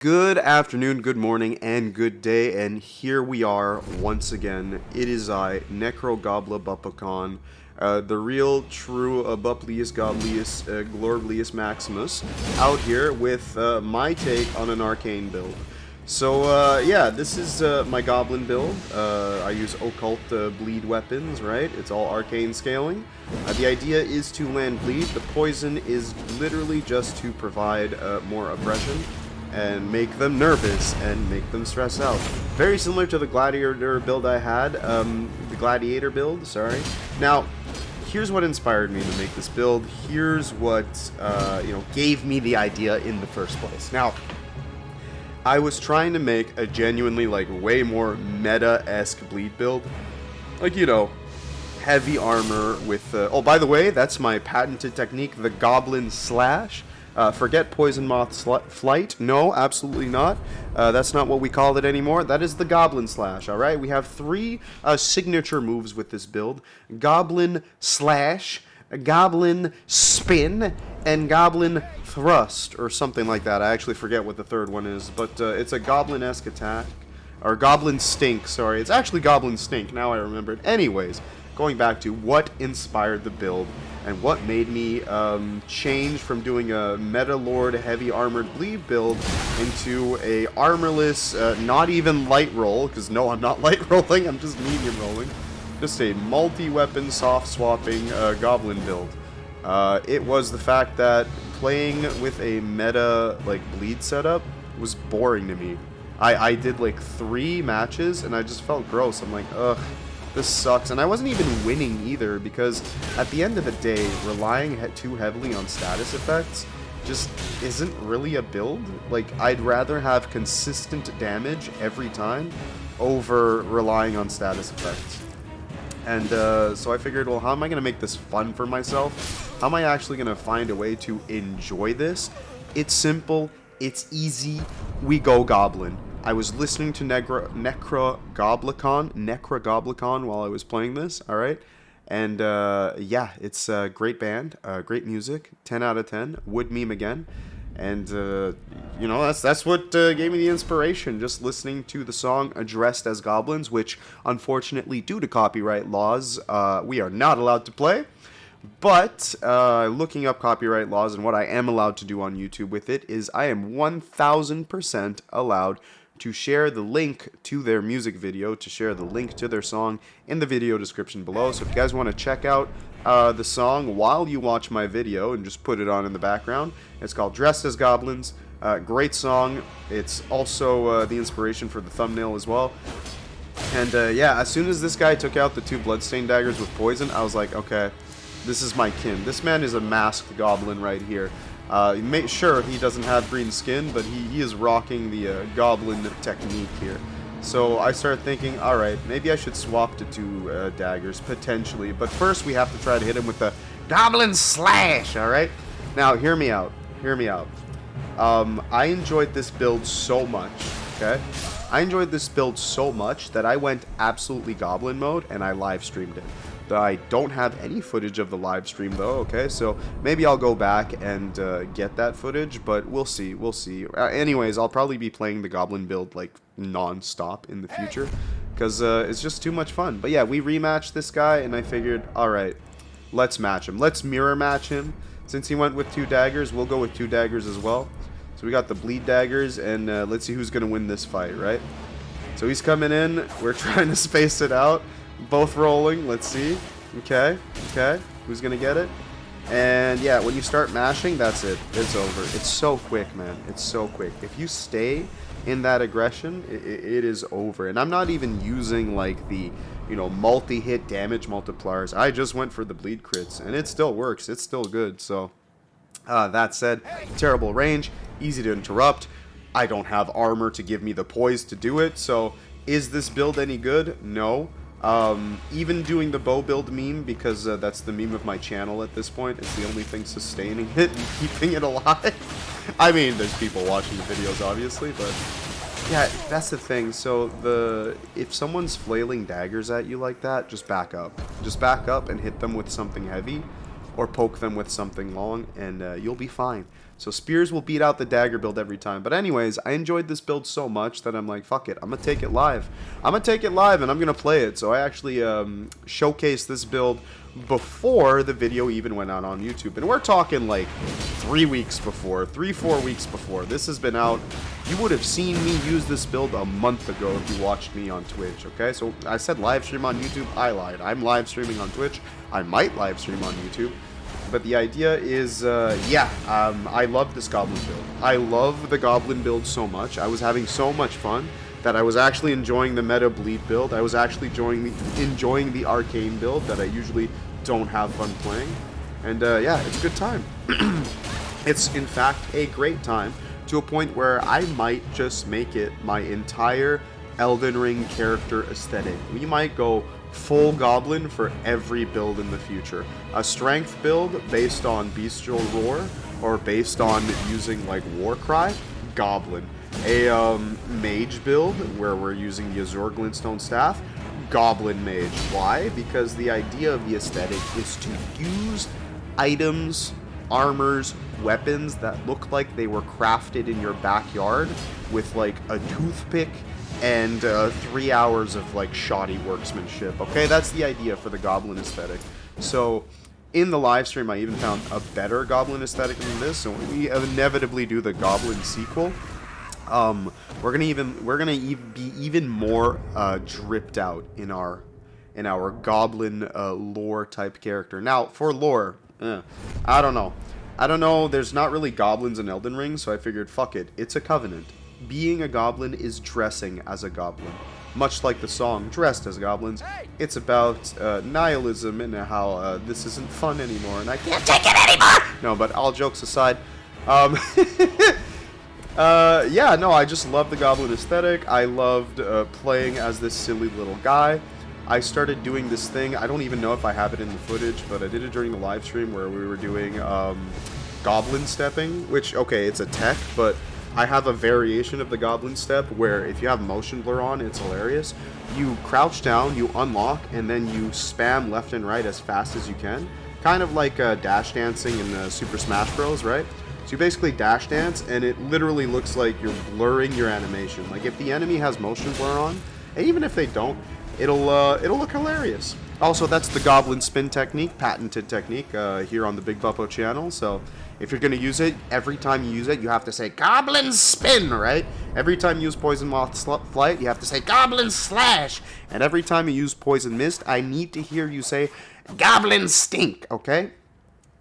Good afternoon, good morning, and good day, and here we are once again. It is I, Buppo, the real, true, Buplius, Godlius, Glorblius Maximus, out here with my take on an arcane build. So, yeah, this is my goblin build. I use occult bleed weapons, right? It's all arcane scaling. The idea is to land bleed. The poison is literally just to provide more oppression and make them nervous and make them stress out. Very similar to the gladiator build I had, the gladiator build, sorry. Now, here's what inspired me to make this build. Here's what, gave me the idea in the first place. Now, I was trying to make a genuinely, way more meta-esque bleed build. Heavy armor with, oh, by the way, that's my patented technique, the Goblin Slash. Forget Poison Moth Flight. No, absolutely not. That's not what we call it anymore. That is the Goblin Slash, alright? We have three signature moves with this build. Goblin Slash, Goblin Spin, and Goblin Thrust, or something like that. I actually forget what the third one is, but it's a Goblin-esque attack. Or Goblin Stink, sorry. It's actually Goblin Stink, now I remember it. Anyways, going back to what inspired the build, and what made me change from doing a Meta Lord heavy armored bleed build into a armorless, not even light roll, because no, I'm not light rolling, I'm just medium rolling. Just a multi-weapon soft swapping goblin build. It was the fact that playing with a meta bleed setup was boring to me. I did 3 matches and I just felt gross. I'm like, ugh. This sucks, and I wasn't even winning either, because at the end of the day, relying too heavily on status effects just isn't really a build. I'd rather have consistent damage every time over relying on status effects. And so I figured, well, how am I going to make this fun for myself? How am I actually going to find a way to enjoy this? It's simple, it's easy, we go Goblin. I was listening to Necrogoblicon while I was playing this, alright? And, yeah, it's a great band, great music, 10 out of 10, would meme again. And, that's what gave me the inspiration, just listening to the song Addressed as Goblins, which, unfortunately, due to copyright laws, we are not allowed to play. But, looking up copyright laws and what I am allowed to do on YouTube with it is I am 1000% allowed to share the link to their music video, to share the link to their song in the video description below. So if you guys want to check out the song while you watch my video and just put it on in the background, it's called Dressed as Goblins. Great song. It's also the inspiration for the thumbnail as well. And yeah, as soon as this guy took out the 2 bloodstained daggers with poison, I was like, okay, this is my kin. This man is a masked goblin right here. Make sure he doesn't have green skin, but he is rocking the goblin technique here. So I started thinking, alright, maybe I should swap to 2 daggers, potentially. But first we have to try to hit him with the Goblin Slash, alright? Now, hear me out. Hear me out. I enjoyed this build so much, okay? I enjoyed this build so much that I went absolutely goblin mode and I live streamed it. I don't have any footage of the live stream though, okay, so maybe I'll go back and get that footage, but we'll see, we'll see. Anyways, I'll probably be playing the goblin build non-stop in the future, because it's just too much fun. But yeah, we rematched this guy, and I figured, alright, let's match him. Let's mirror match him. Since he went with 2 daggers, we'll go with 2 daggers as well. So we got the bleed daggers, and let's see who's going to win this fight, right? So he's coming in, we're trying to space it out. Both rolling, let's see. Okay, who's gonna get it? And yeah, when you start mashing, that's it. It's over. It's so quick, man. It's so quick. If you stay in that aggression, it is over. And I'm not even using the, multi-hit damage multipliers. I just went for the bleed crits, and it still works. It's still good. So, that said, terrible range, easy to interrupt. I don't have armor to give me the poise to do it. So, is this build any good? No. Even doing the bow build meme, because that's the meme of my channel at this point, it's the only thing sustaining it and keeping it alive. I mean, there's people watching the videos, obviously, but yeah, that's the thing. So if someone's flailing daggers at you like that, just back up. Just back up and hit them with something heavy, or poke them with something long, and you'll be fine. So spears will beat out the dagger build every time. But anyways, I enjoyed this build so much that I'm like, fuck it, I'm gonna take it live. I'm gonna take it live and I'm gonna play it. So I actually showcased this build before the video even went out on YouTube. And we're talking like 3 weeks before, 3-4 weeks before. This has been out. You would have seen me use this build a month ago if you watched me on Twitch, okay? So I said live stream on YouTube. I lied. I'm live streaming on Twitch. I might live stream on YouTube. But the idea is, I love this goblin build. I love the goblin build so much. I was having so much fun that I was actually enjoying the meta bleed build. I was actually enjoying the arcane build that I usually don't have fun playing. And yeah, it's a good time. It's in fact a great time, to a point where I might just make it my entire Elden Ring character aesthetic. We might go full goblin for every build in the future. A strength build based on bestial roar, or based on using like war cry, goblin. A mage build where we're using the Azure Glintstone staff, goblin mage. Why? Because the idea of the aesthetic is to use items, armors, weapons that look like they were crafted in your backyard with like a toothpick and 3 hours of like shoddy workmanship. Okay, that's the idea for the goblin aesthetic. So in the live stream, I even found a better goblin aesthetic than this. So when we inevitably do the goblin sequel, we're gonna be even more dripped out in our goblin lore type character. Now for lore, I don't know. There's not really goblins in Elden Ring, so I figured, fuck it. It's a covenant. Being a goblin is dressing as a goblin. Much like the song Dressed as Goblins, it's about nihilism and how this isn't fun anymore, and I can't take it anymore! No, but all jokes aside, yeah, no, I just love the goblin aesthetic. I loved playing as this silly little guy. I started doing this thing, I don't even know if I have it in the footage, but I did it during the live stream where we were doing goblin stepping, which, okay, it's a tech, but I have a variation of the goblin step where if you have motion blur on, it's hilarious. You crouch down, you unlock, and then you spam left and right as fast as you can. Kind of like dash dancing in Super Smash Bros, right? So you basically dash dance, and it literally looks like you're blurring your animation. Like if the enemy has motion blur on, and even if they don't, it'll look hilarious. Also, that's the goblin spin technique, patented technique here on the Big Buppo channel. So if you're going to use it, every time you use it, you have to say goblin spin, right? Every time you use poison moth flight, you have to say goblin slash. And every time you use poison mist, I need to hear you say goblin stink, okay?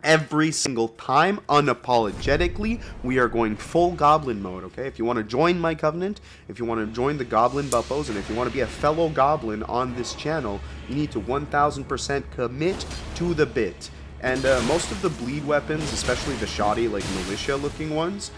Every single time, unapologetically, we are going full goblin mode, okay? If you want to join my covenant, if you want to join the goblin buppos, and if you want to be a fellow goblin on this channel, you need to 1000% commit to the bit. And most of the bleed weapons, especially the shoddy, like militia-looking ones,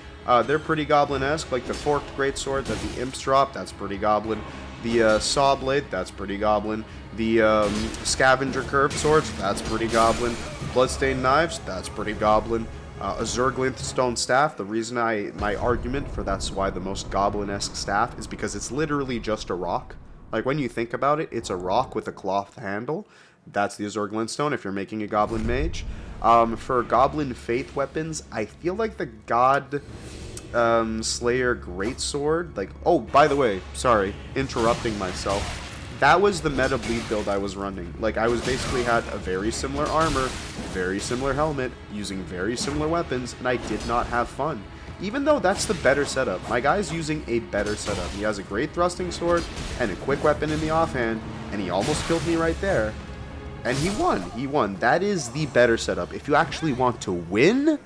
they're pretty goblin-esque. Like the forked greatsword that the imps drop, that's pretty goblin. The saw blade, that's pretty goblin. The scavenger curved swords, that's pretty goblin. Bloodstained knives, that's pretty goblin. Azure Glintstone staff, the reason my argument for that's why the most goblin-esque staff is because it's literally just a rock. Like when you think about it, it's a rock with a cloth handle. That's the Azure Glintstone if you're making a goblin mage. For goblin faith weapons, I feel like the God Slayer Greatsword, like, oh, by the way, sorry, interrupting myself. That was the meta bleed build I was running. Like, I was basically had a very similar armor, very similar helmet, using very similar weapons, and I did not have fun. Even though that's the better setup. My guy's using a better setup. He has a great thrusting sword and a quick weapon in the offhand, and he almost killed me right there. And he won. That is the better setup. If you actually want to win...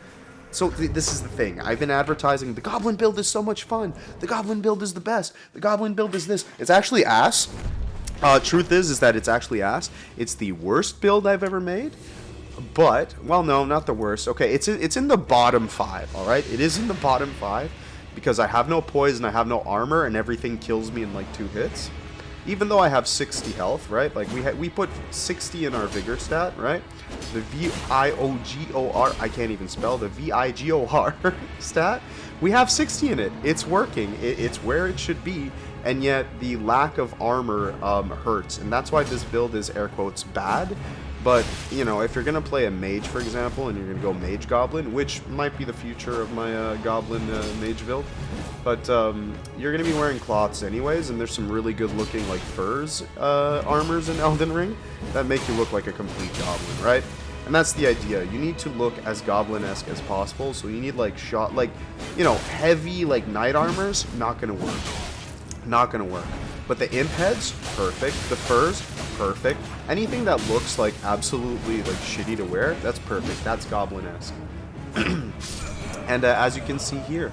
So this is the thing. I've been advertising, the goblin build is so much fun. The goblin build is the best. The goblin build is this. It's actually ass. Truth is that it's actually ass. It's the worst build I've ever made. But, well, no, not the worst. Okay, it's in the bottom 5, alright? It is in the bottom 5 because I have no poison, I have no armor, and everything kills me in like 2 hits. Even though I have 60 health, right? Like, we put 60 in our vigor stat, right? The V-I-O-G-O-R, I can't even spell, the V-I-G-O-R stat, we have 60 in it. It's working. It's where it should be, and yet the lack of armor hurts. And that's why this build is, air quotes, bad, But, you know, if you're going to play a mage, for example, and you're going to go mage goblin, which might be the future of my goblin mage build, but you're going to be wearing cloths anyways, and there's some really good looking, like, furs armors in Elden Ring that make you look like a complete goblin, right? And that's the idea. You need to look as goblin-esque as possible, so you need, like, heavy, like, knight armors, not going to work. Not going to work. But the imp heads, perfect. The furs, perfect. Anything that looks like absolutely like shitty to wear, that's perfect. That's goblin-esque. And as you can see here,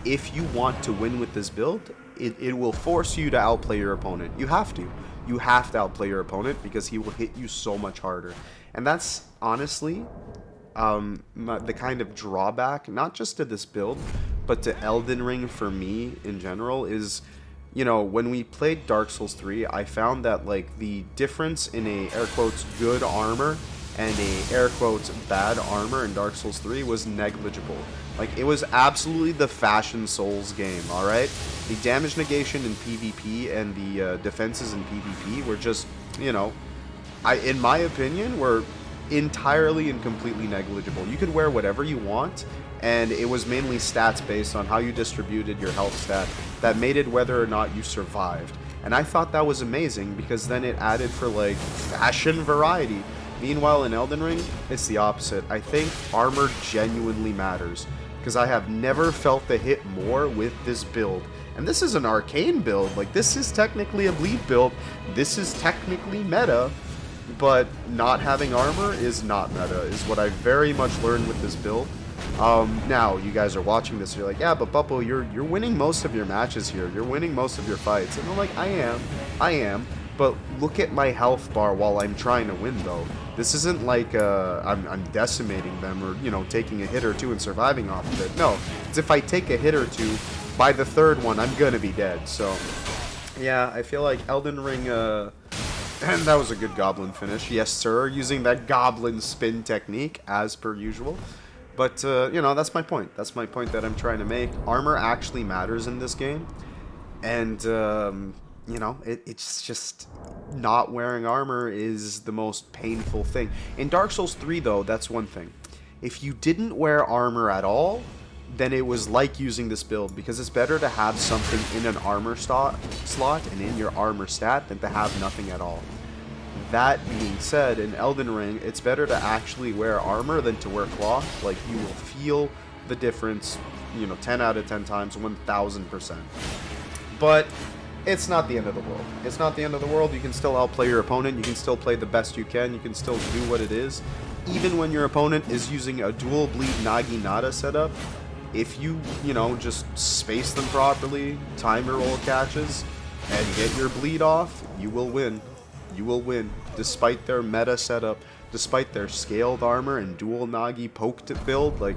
if you want to win with this build, it will force you to outplay your opponent. You have to. You have to outplay your opponent because he will hit you so much harder. And that's honestly the kind of drawback, not just to this build, but to Elden Ring for me in general is... You know, when we played Dark Souls 3, I found that, like, the difference in a, air quotes, good armor and a, air quotes, bad armor in Dark Souls 3 was negligible. Like, it was absolutely the fashion Souls game, alright? The damage negation in PvP and the defenses in PvP were just, you know, in my opinion, were entirely and completely negligible. You could wear whatever you want, and it was mainly stats based on how you distributed your health stat that made it whether or not you survived. And I thought that was amazing because then it added for like fashion variety. Meanwhile in Elden Ring, it's the opposite. I think armor genuinely matters because I have never felt the hit more with this build. And this is an arcane build. Like, this is technically a bleed build. This is technically meta. But not having armor is not meta, is what I very much learned with this build. Now, you guys are watching this, you're like, yeah, but Buppo, you're winning most of your matches here. You're winning most of your fights. And I'm like, I am. But look at my health bar while I'm trying to win, though. This isn't like I'm decimating them or, you know, taking a hit or two and surviving off of it. No, it's if I take a hit or two, by the third one, I'm gonna be dead. So, yeah, I feel like Elden Ring, and that was a good goblin finish. Yes, sir, using that goblin spin technique, as per usual. But, you know, that's my point. That's my point that I'm trying to make. Armor actually matters in this game. And, you know, it's just... not wearing armor is the most painful thing. In Dark Souls 3, though, that's one thing. If you didn't wear armor at all, then it was like using this build, because it's better to have something in an armor slot and in your armor stat than to have nothing at all. That being said, in Elden Ring, it's better to actually wear armor than to wear cloth. Like, you will feel the difference, you know, 10 out of 10 times, 1000%. But it's not the end of the world. It's not the end of the world. You can still outplay your opponent. You can still play the best you can. You can still do what it is. Even when your opponent is using a dual bleed Nagi Nada setup, if you know, just space them properly, time your roll catches, and get your bleed off, you will win. You will win. Despite their meta setup, despite their scaled armor and dual Nagi poked build, like,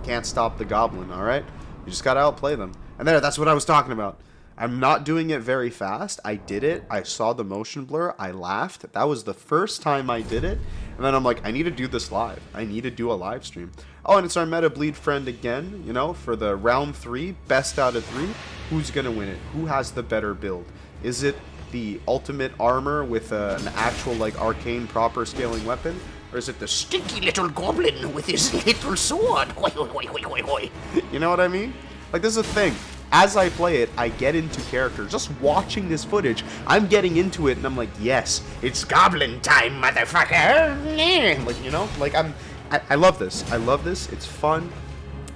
can't stop the goblin, alright? You just gotta outplay them. And that's what I was talking about. I'm not doing it very fast. I did it. I saw the motion blur. I laughed. That was the first time I did it. And then I'm like, I need to do this live. I need to do a live stream. Oh, and it's our meta bleed friend again, you know, for the round 3, best out of 3. Who's going to win it? Who has the better build? Is it the ultimate armor with an actual, like, arcane proper scaling weapon? Or is it the stinky little goblin with his little sword? Hoi, hoi, hoi, hoi, hoi, hoi. You know what I mean? Like, this is a thing. As I play it, I get into character. Just watching this footage, I'm getting into it, and I'm like, yes, it's goblin time, motherfucker. Like, you know, like, I love this. I love this. It's fun.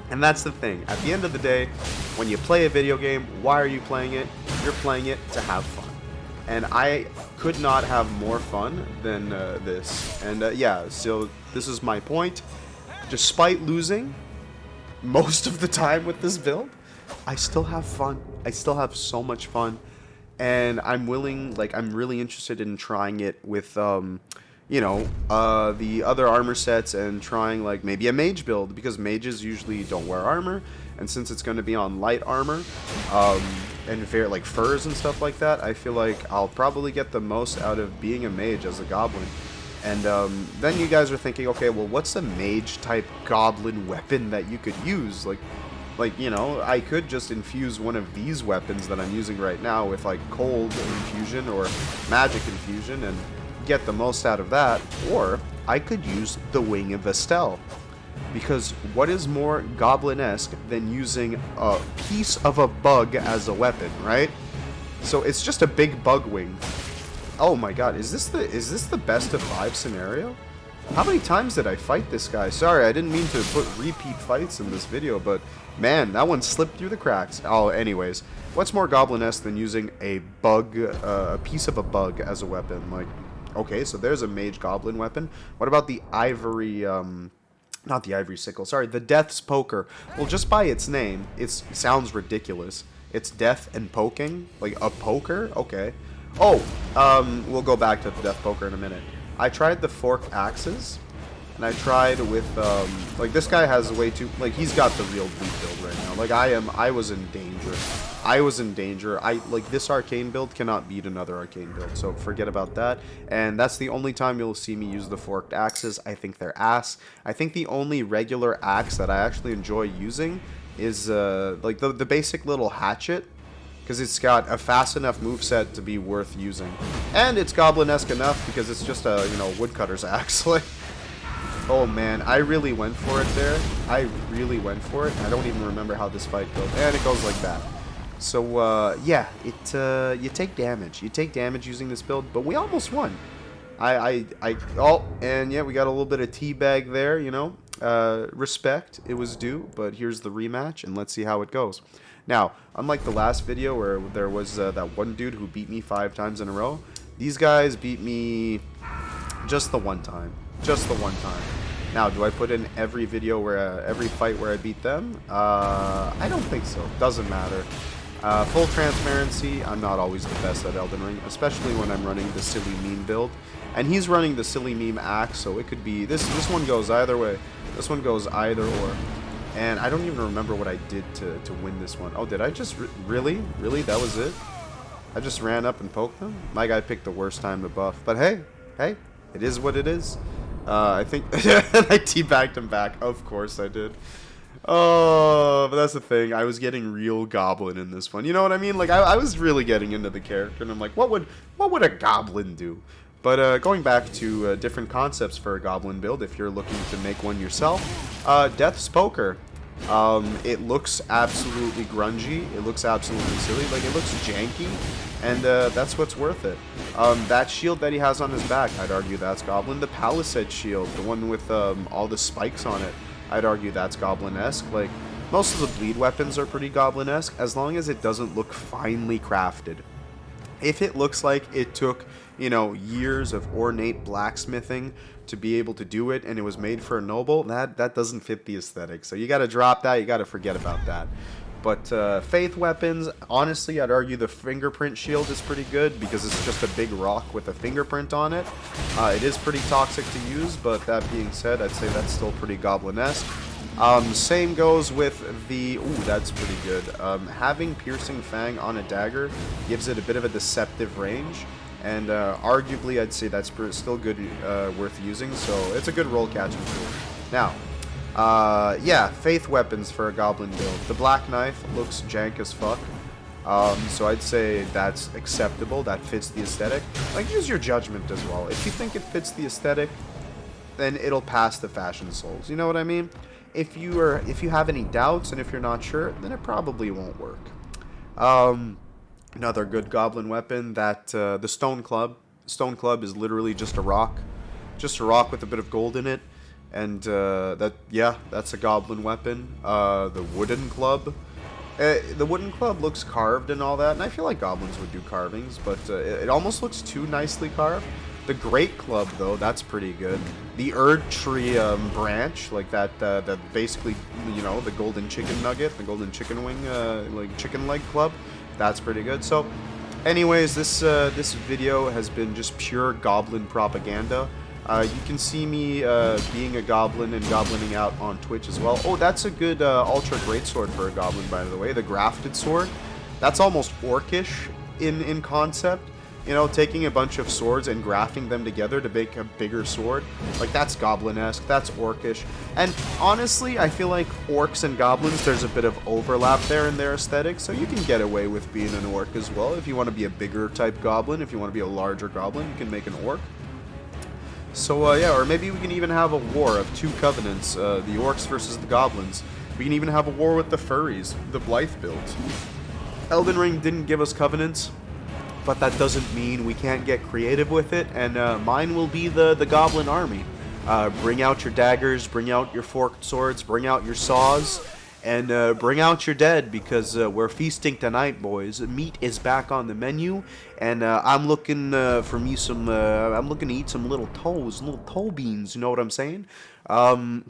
And that's the thing. At the end of the day, when you play a video game, why are you playing it? You're playing it to have fun. And I could not have more fun than this. And yeah, so this is my point. Despite losing most of the time with this build, I still have fun. I still have so much fun. And I'm willing, like, I'm really interested in trying it with, you know, the other armor sets and trying, like, maybe a mage build, because mages usually don't wear armor. And since it's going to be on light armor, and fair, like, furs and stuff like that, I feel like I'll probably get the most out of being a mage as a goblin. And then you guys are thinking, okay, well, what's a mage-type goblin weapon that you could use? Like, you know, I could just infuse one of these weapons that I'm using right now with, like, cold infusion or magic infusion, and get the most out of that, or I could use the Wing of Estelle. Because what is more goblin-esque than using a piece of a bug as a weapon, right? So it's just a big bug wing. Oh my god, is this the best of 5 scenario? How many times did I fight this guy? Sorry, I didn't mean to put repeat fights in this video, but man, that one slipped through the cracks. Oh, anyways, what's more goblin-esque than using a bug, a piece of a bug as a weapon? Like, okay, so there's a mage goblin weapon. What about the ivory, not the ivory sickle, sorry, the death's poker? Well, just by its name, it sounds ridiculous. It's death and poking? Like, a poker? Okay. Oh, we'll go back to the death poker in a minute. I tried the forked axes, and I tried with, like, this guy has way too, like, he's got the real bleed build right now. Like, I was in danger. Like, this arcane build cannot beat another arcane build, so forget about that. And that's the only time you'll see me use the forked axes. I think they're ass. I think the only regular axe that I actually enjoy using is, like, the basic little hatchet, because it's got a fast enough moveset to be worth using. And it's goblin-esque enough because it's just a, you know, woodcutter's axe. Like, oh man, I really went for it there. I really went for it. I don't even remember how this fight goes. And it goes like that. So, yeah, you take damage. You take damage using this build, but we almost won. Oh, and yeah, we got a little bit of teabag there, you know. Respect, it was due, but here's the rematch, and let's see how it goes. Now, unlike the last video where there was that one dude who beat me 5 times in a row, these guys beat me just the one time. Just the one time. Now, do I put in every video where, every fight where I beat them? I don't think so. Doesn't matter. Full transparency, I'm not always the best at Elden Ring, especially when I'm running the silly meme build. And he's running the silly meme axe, so it could be, this one goes either way. This one goes either or. And I don't even remember what I did to win this one. Oh, did I just, really? Really? That was it? I just ran up and poked them? My guy picked the worst time to buff. But hey, it is what it is. I think, I teabagged him back. Of course I did. Oh, but that's the thing. I was getting real goblin in this one. You know what I mean? Like, I was really getting into the character, and I'm like, what would a goblin do? But going back to different concepts for a goblin build, if you're looking to make one yourself, Death's Poker. It looks absolutely grungy. It looks absolutely silly. Like, it looks janky, and that's what's worth it. That shield that he has on his back, I'd argue that's goblin. The Palisade shield, the one with all the spikes on it, I'd argue that's goblin-esque. Like, most of the bleed weapons are pretty goblin-esque, as long as it doesn't look finely crafted. If it looks like it took, you know, years of ornate blacksmithing to be able to do it, and it was made for a noble, that doesn't fit the aesthetic. So you gotta drop that, you gotta forget about that. But faith weapons, honestly, I'd argue the fingerprint shield is pretty good because it's just a big rock with a fingerprint on it. It is pretty toxic to use, but that being said, I'd say that's still pretty goblin-esque. Same goes with the... Ooh, that's pretty good. Having Piercing Fang on a dagger gives it a bit of a deceptive range, and arguably I'd say that's still good, worth using, so it's a good roll catching tool. Now, yeah, faith weapons for a goblin build. The black knife looks jank as fuck, so I'd say that's acceptable. That fits the aesthetic. Like, use your judgment as well. If you think it fits the aesthetic, then it'll pass the fashion souls. You know what I mean? If you have any doubts and if you're not sure, then it probably won't work. Another good goblin weapon, that the Stone Club. Stone Club is literally just a rock with a bit of gold in it. And that's a goblin weapon. The wooden club. The wooden club looks carved and all that, and I feel like goblins would do carvings, but it almost looks too nicely carved. The great club, though, that's pretty good. The Erd Tree branch, like that basically, you know, the golden chicken nugget, the golden chicken wing, like chicken leg club, that's pretty good. So, anyways, this video has been just pure goblin propaganda. You can see me being a goblin and goblining out on Twitch as well. Oh, that's a good ultra greatsword for a goblin, by the way. The grafted sword. That's almost orcish in concept. You know, taking a bunch of swords and grafting them together to make a bigger sword. Like, that's goblin-esque. That's orcish. And honestly, I feel like orcs and goblins, there's a bit of overlap there in their aesthetic. So you can get away with being an orc as well. If you want to be a bigger type goblin, if you want to be a larger goblin, you can make an orc. So yeah, or maybe we can even have a war of two covenants, the orcs versus the goblins. We can even have a war with the furries, the Blythe builds. Elden Ring didn't give us covenants, but that doesn't mean we can't get creative with it, and mine will be the goblin army. Bring out your daggers, bring out your forked swords, bring out your saws, and bring out your dead, because we're feasting tonight, boys. Meat is back on the menu, and I'm looking for me some, I'm looking to eat some little toe beans, you know what I'm saying?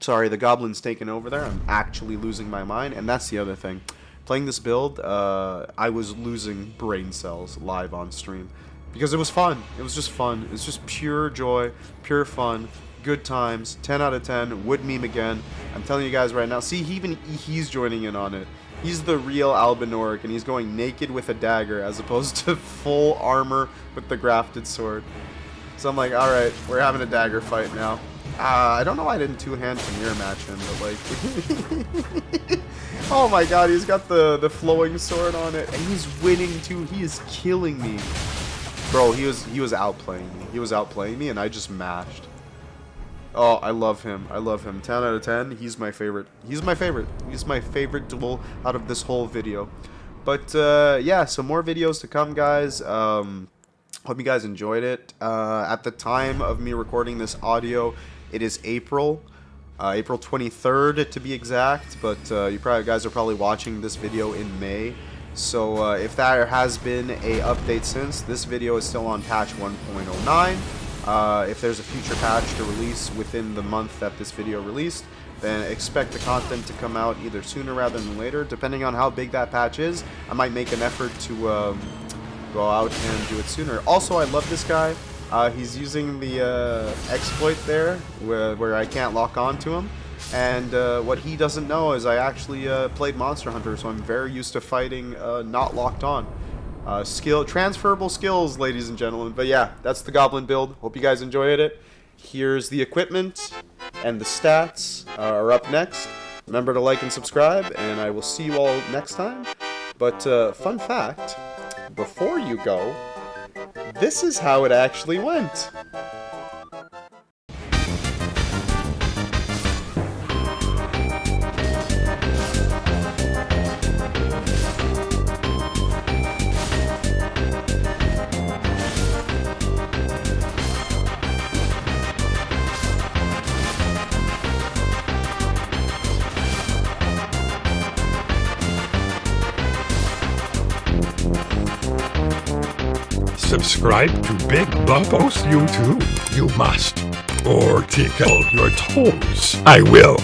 Sorry, the goblin's taking over there. I'm actually losing my mind, and that's the other thing. Playing this build, I was losing brain cells live on stream because it was fun. It was just fun. It's just pure joy, pure fun, good times. 10 out of 10. Would meme again. I'm telling you guys right now. See, he's joining in on it. He's the real Albinoric, and he's going naked with a dagger as opposed to full armor with the grafted sword. So I'm like, all right, we're having a dagger fight now. I don't know why I didn't two-hand Tamir match him, but like... Oh my god, he's got the flowing sword on it, and he's winning too. He is killing me. Bro, he was outplaying me. He was outplaying me, and I just mashed. Oh, I love him. I love him. 10 out of 10. He's my favorite. He's my favorite. He's my favorite duel out of this whole video. But, yeah, so more videos to come, guys. Hope you guys enjoyed it. At the time of me recording this audio, it is April 23rd to be exact, but you guys are probably watching this video in May. So if there has been a update since, this video is still on patch 1.09. If there's a future patch to release within the month that this video released, then expect the content to come out either sooner rather than later. Depending on how big that patch is, I might make an effort to go out and do it sooner. Also, I love this guy. He's using the exploit there, where I can't lock on to him. And what he doesn't know is I actually played Monster Hunter, so I'm very used to fighting not locked on. Transferable skills, ladies and gentlemen. But yeah, that's the Goblin build. Hope you guys enjoyed it. Here's the equipment, and the stats are up next. Remember to like and subscribe, and I will see you all next time. But fun fact, before you go, this is how it actually went. Subscribe to Big Buppo's YouTube. You must. Or tickle your toes. I will.